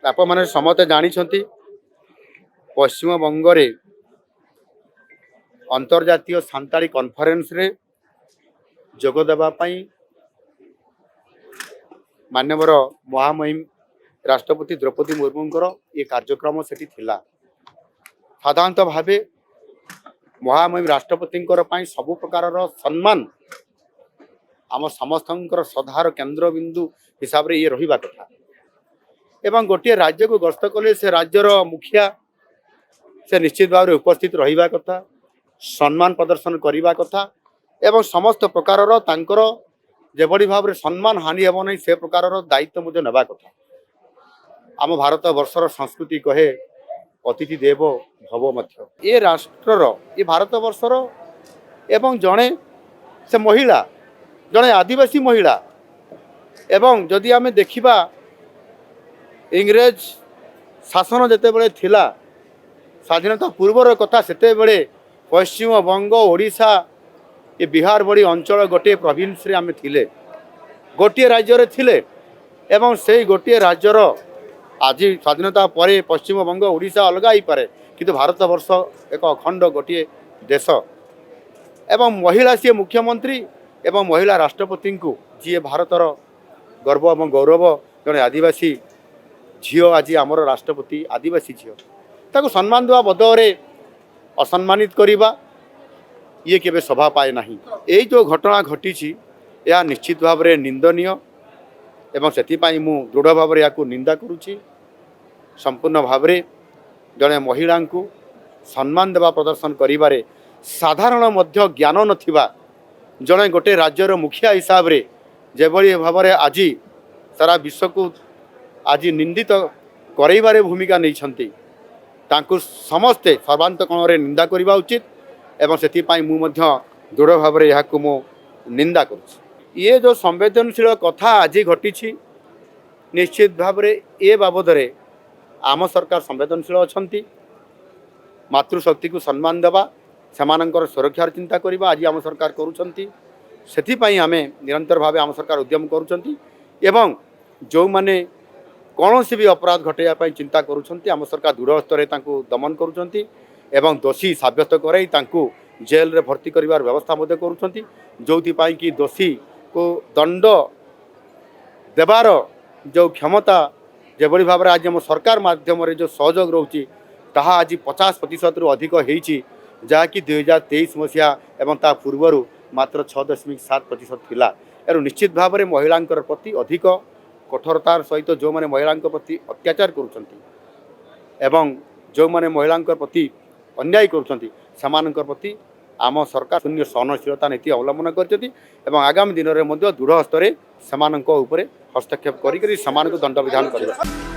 आपने समस्ते जानी पश्चिमबंग रे अंतर्जातीय सांताली कॉन्फ्रेंस रे जोग देवाई मानवर महामहिम राष्ट्रपति द्रौपदी मुर्मूंकर ये कार्यक्रम सेठी थिला। साधारणतः भावे महामहिम राष्ट्रपति सबु प्रकार सम्मान आम समस्त श्रद्धार केन्द्र बिंदु हिसाब से ये रहा कथा एवं गोटे राज्य को गस्त कले से राज्यर मुखिया से निश्चित भाव में उपस्थित रहा कथा सम्मान प्रदर्शन करने कथा एवं समस्त प्रकार जेभली भाव में सम्मान हानि हेब नहीं से प्रकार दायित्व मुझे नवा कथा। आम भारत वर्षर संस्कृति कहे अतिथि देव भव मध्य ये राष्ट्रर ये भारत वर्षर एवं जड़े से महिला जड़े आदिवासी महिला एवं जदि आम देखा इंग्रेज शासन जिते थिला स्वाधीनता पूर्वर कथा सेते बेले पश्चिमबंग ओडिशा ये बिहार बड़ी अंचल गोटे प्रोविंस रे आमे थिले गोटे राज्य रे थिले एवं से गोटे राज्यर आज स्वाधीनता परे पश्चिमबंग ओडिशा अलग ही पारे किंतु भारत वर्ष एक अखंड गोटे देश एवं महिला सी मुख्यमंत्री एवं महिला राष्ट्रपति को जी भारतर गर्व और गौरव जड़े आदिवासी झील आज आमर राष्ट्रपति आदिवासी झील ताको सम्मान देवा बदले असम्मानित करवा ये केबे शोभा पाए नहीं। यही जो घटना घटी यह निश्चित भाव में निंदनीय एवं से मु दृढ़ भाव में या निंदा करुच्ची संपूर्ण भाव में जड़े महिला को सम्मान देवा प्रदर्शन करिबारे साधारण मध्य ज्ञान नथिबा जड़े गोटे राज्यर मुखिया हिसाब से जेभली भाव में आज सारा विश्व को आज निंदित करइबारे भूमिका नहीं तांकु समस्ते सर्वांतकोण में निंदा करवा उचित एवं से दृढ़ भाव में यहाँ मु निंदा करुच्ची। ये जो संवेदनशील कथा आज घटी निश्चित भाव में ये बाबद आम सरकार संवेदनशील अच्छा मातृशक्ति को सम्मान देवा सेमानंकर सुरक्षार चिंता करवा आज आम सरकार करुँच आम निरंतर भाव आम सरकार उद्यम करुँच एवं जो माने कौन सी भी अपराध घटाइवाई चिंता करुँच आम सरकार दृढ़ स्तर दमन करुँच एवं दोषी सब्यस्त कराई जेल रे भर्ती कर व्यवस्था करुँच जो कि दोषी को दंड देवार जो क्षमता जेभली भाव में आज आम सरकार माध्यम जो सहयोग रोचे ताहा आज 50% रु अधिक होती जहाँकि 2023 मसीहा एवं ता पूर्वर मात्र 6.7% थिला। एवं निश्चित भाव में महिला प्रति अधिक कठोरतार सहित जो मैंने महिला प्रति अत्याचार करुँच जो मैंने महिला प्रति अन्याय करुँच प्रति आम सरकार शून्य सहनशीलता नीति अवलंबन कर आगामी दिन में दृढ़ स्तर से हस्तक्षेप कर दंड विधान कर।